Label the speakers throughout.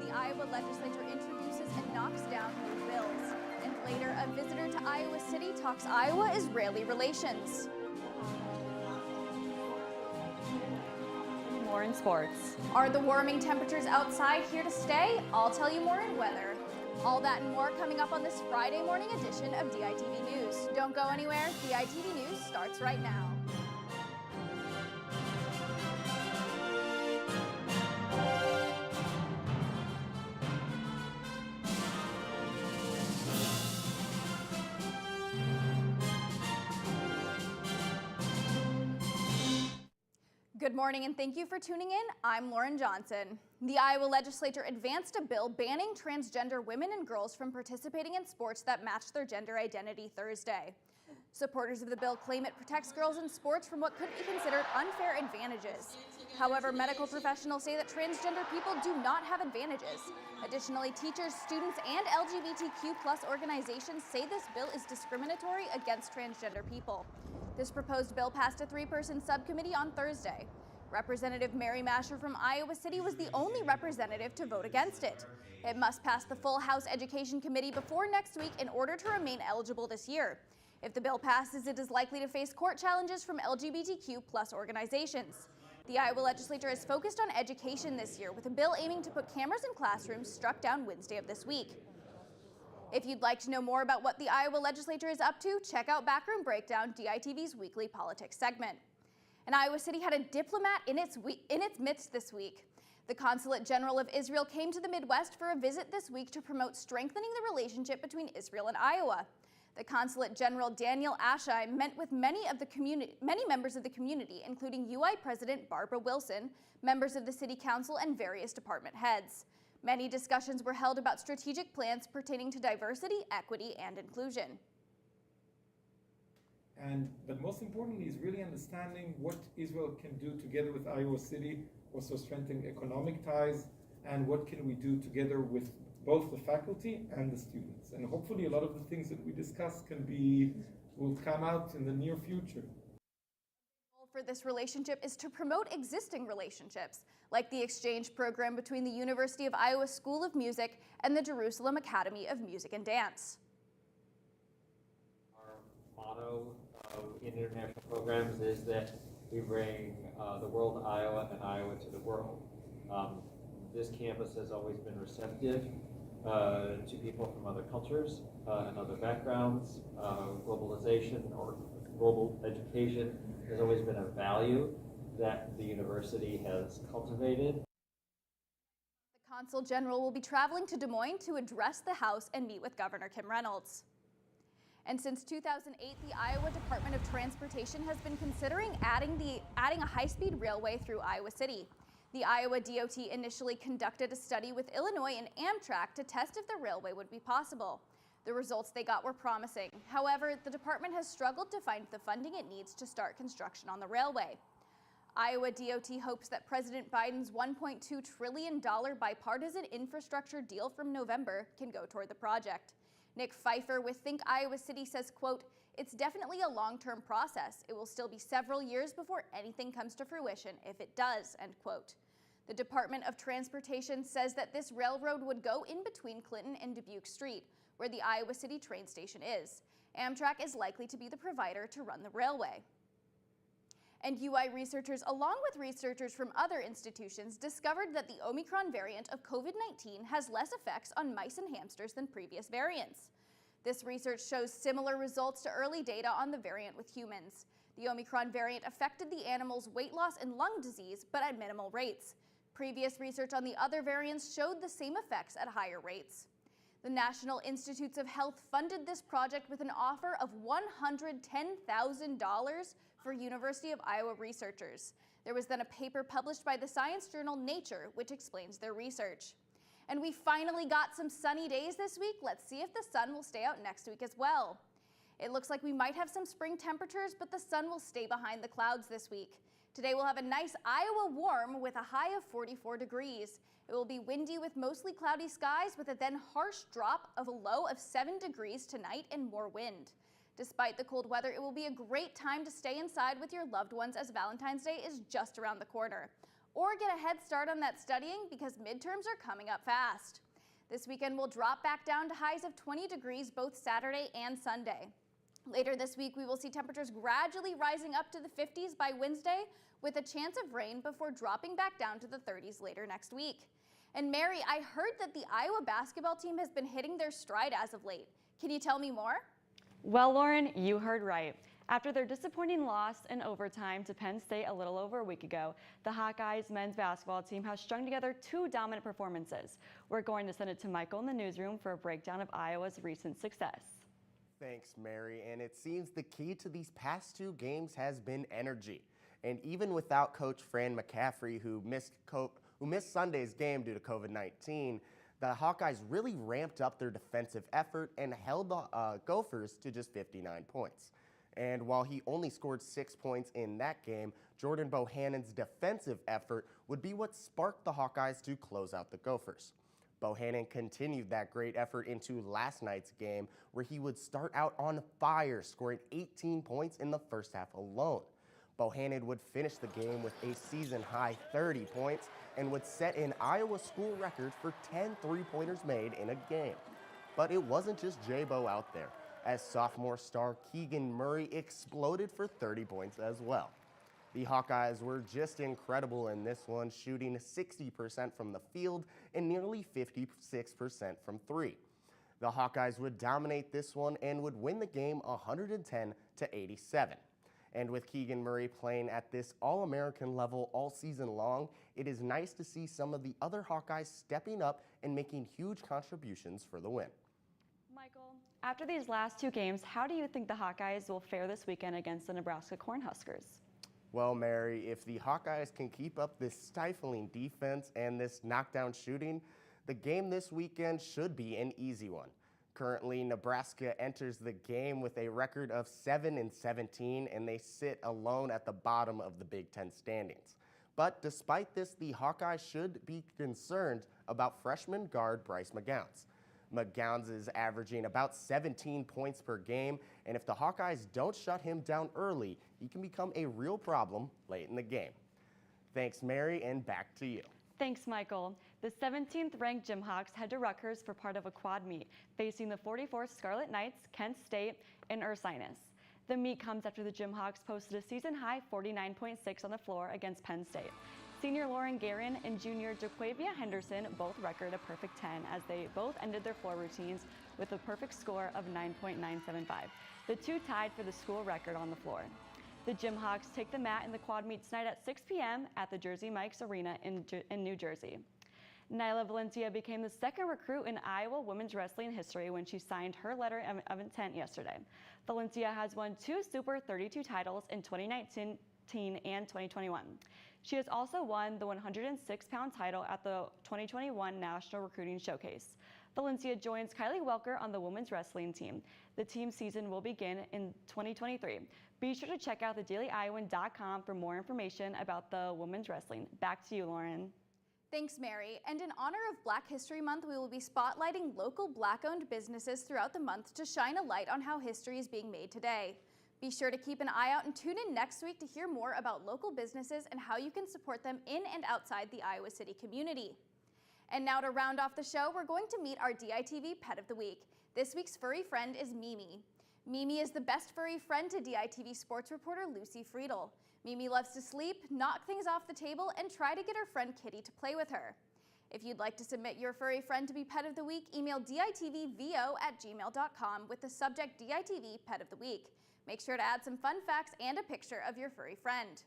Speaker 1: the Iowa legislature introduces and knocks down new bills. And later, a visitor to Iowa City talks Iowa-Israeli relations.
Speaker 2: More in sports.
Speaker 1: Are the warming temperatures outside here to stay? I'll tell you more in weather. All that and more coming up on this Friday morning edition of DITV News. Don't go anywhere. DITV News starts right now. Good morning and thank you for tuning in. I'm Lauren Johnson. The Iowa legislature advanced a bill banning transgender women and girls from participating in sports that match their gender identity Thursday. Supporters of the bill claim it protects girls in sports from what could be considered unfair advantages. However, medical professionals say that transgender people do not have advantages. Additionally, teachers, students, and LGBTQ+ organizations say this bill is discriminatory against transgender people. This proposed bill passed a 3-person subcommittee on Thursday. Representative Mary Masher from Iowa City was the only representative to vote against it. It must pass the full House Education Committee before next week in order to remain eligible this year. If the bill passes, it is likely to face court challenges from LGBTQ+ organizations. The Iowa legislature is focused on education this year, with a bill aiming to put cameras in classrooms struck down Wednesday of this week. If you'd like to know more about what the Iowa legislature is up to, check out Backroom Breakdown, DITV's weekly politics segment. And Iowa City had a diplomat in its midst this week. The Consulate General of Israel came to the Midwest for a visit this week to promote strengthening the relationship between Israel and Iowa. The Consulate General Daniel Aschheim met with many members of the community, including UI President Barbara Wilson, members of the City Council, and various department heads. Many discussions were held about strategic plans pertaining to diversity, equity, and inclusion.
Speaker 3: But most importantly is really understanding what Israel can do together with Iowa City, also strengthening economic ties, and what can we do together with both the faculty and the students. And hopefully a lot of the things that we discuss will come out in the near future.
Speaker 1: The goal for this relationship is to promote existing relationships, like the exchange program between the University of Iowa School of Music and the Jerusalem Academy of Music and Dance.
Speaker 4: Our motto in international programs is that we bring the world to Iowa and Iowa to the world. This campus has always been receptive to people from other cultures and other backgrounds. Globalization or global education has always been a value that the university has cultivated.
Speaker 1: The Consul General will be traveling to Des Moines to address the House and meet with Governor Kim Reynolds. And since 2008, the Iowa Department of Transportation has been considering adding a high-speed railway through Iowa City. The Iowa DOT initially conducted a study with Illinois and Amtrak to test if the railway would be possible. The results they got were promising. However, the department has struggled to find the funding it needs to start construction on the railway. Iowa DOT hopes that President Biden's $1.2 trillion bipartisan infrastructure deal from November can go toward the project. Nick Pfeiffer with Think Iowa City says, quote, "It's definitely a long-term process. It will still be several years before anything comes to fruition, if it does," end quote. The Department of Transportation says that this railroad would go in between Clinton and Dubuque Street, where the Iowa City train station is. Amtrak is likely to be the provider to run the railway. And UI researchers, along with researchers from other institutions, discovered that the Omicron variant of COVID-19 has less effects on mice and hamsters than previous variants. This research shows similar results to early data on the variant with humans. The Omicron variant affected the animal's weight loss and lung disease, but at minimal rates. Previous research on the other variants showed the same effects at higher rates. The National Institutes of Health funded this project with an offer of $110,000 for University of Iowa researchers. There was then a paper published by the science journal Nature, which explains their research. And we finally got some sunny days this week. Let's see if the sun will stay out next week as well. It looks like we might have some spring temperatures, but the sun will stay behind the clouds this week. Today we'll have a nice Iowa warm with a high of 44 degrees. It will be windy with mostly cloudy skies with a then harsh drop of a low of 7 degrees tonight and more wind. Despite the cold weather, it will be a great time to stay inside with your loved ones as Valentine's Day is just around the corner. or get a head start on that studying because midterms are coming up fast. This weekend will drop back down to highs of 20 degrees both Saturday and Sunday. Later this week, we will see temperatures gradually rising up to the 50s by Wednesday with a chance of rain before dropping back down to the 30s later next week. And Mary, I heard that the Iowa basketball team has been hitting their stride as of late. Can you tell me more?
Speaker 2: Well, Lauren, you heard right. After their disappointing loss in overtime to Penn State a little over a week ago, the Hawkeyes men's basketball team has strung together two dominant performances. We're going to send it to Michael in the newsroom for a breakdown of Iowa's recent success.
Speaker 5: Thanks, Mary. And it seems the key to these past two games has been energy. And even without Coach Fran McCaffrey, who missed Sunday's game due to COVID-19, the Hawkeyes really ramped up their defensive effort and held the Gophers to just 59 points. And while he only scored 6 points in that game, Jordan Bohannon's defensive effort would be what sparked the Hawkeyes to close out the Gophers. Bohannon continued that great effort into last night's game, where he would start out on fire, scoring 18 points in the first half alone. Bohannon would finish the game with a season-high 30 points and would set an Iowa school record for 10 three-pointers made in a game. But it wasn't just J-Bo out there, as sophomore star Keegan Murray exploded for 30 points as well. The Hawkeyes were just incredible in this one, shooting 60% from the field and nearly 56% from three. The Hawkeyes would dominate this one and would win the game 110-87. And with Keegan Murray playing at this All-American level all season long, it is nice to see some of the other Hawkeyes stepping up and making huge contributions for the win.
Speaker 2: Michael, after these last two games, how do you think the Hawkeyes will fare this weekend against the Nebraska Cornhuskers?
Speaker 5: Well, Mary, if the Hawkeyes can keep up this stifling defense and this knockdown shooting, the game this weekend should be an easy one. Currently, Nebraska enters the game with a record of 7-17, and they sit alone at the bottom of the Big Ten standings. But despite this, the Hawkeyes should be concerned about freshman guard Bryce McGounds. McGounds is averaging about 17 points per game, and if the Hawkeyes don't shut him down early, he can become a real problem late in the game. Thanks, Mary, and back to you.
Speaker 2: Thanks, Michael. The 17th ranked Jimhawks head to Rutgers for part of a quad meet, facing the 44th Scarlet Knights, Kent State, and Ursinus. The meet comes after the Jimhawks posted a season-high 49.6 on the floor against Penn State. Senior Lauren Guerin and junior Jaquavia Henderson both record a perfect 10 as they both ended their floor routines with a perfect score of 9.975. The two tied for the school record on the floor. The Jimhawks take the mat in the quad meet tonight at 6 p.m. at the Jersey Mike's Arena in New Jersey. Nyla Valencia became the second recruit in Iowa women's wrestling history when she signed her letter of intent yesterday. Valencia has won 2 Super 32 titles in 2019 and 2021. She has also won the 106-pound title at the 2021 National Recruiting Showcase. Valencia joins Kylie Welker on the women's wrestling team. The team season will begin in 2023. Be sure to check out thedailyiowan.com for more information about the women's wrestling. Back to you, Lauren.
Speaker 1: Thanks, Mary. And in honor of Black History Month, we will be spotlighting local Black-owned businesses throughout the month to shine a light on how history is being made today. Be sure to keep an eye out and tune in next week to hear more about local businesses and how you can support them in and outside the Iowa City community. And now to round off the show, we're going to meet our DITV Pet of the Week. This week's furry friend is Mimi. Mimi is the best furry friend to DITV sports reporter Lucy Friedel. Mimi loves to sleep, knock things off the table, and try to get her friend Kitty to play with her. If you'd like to submit your furry friend to be Pet of the Week, email ditvvo@gmail.com with the subject DITV Pet of the Week. Make sure to add some fun facts and a picture of your furry friend.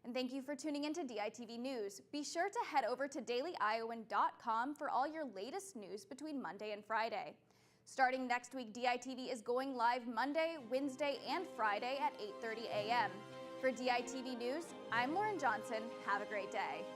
Speaker 1: And thank you for tuning into DITV News. Be sure to head over to dailyiowan.com for all your latest news between Monday and Friday. Starting next week, DITV is going live Monday, Wednesday, and Friday at 8:30 a.m. For DITV News, I'm Lauren Johnson. Have a great day.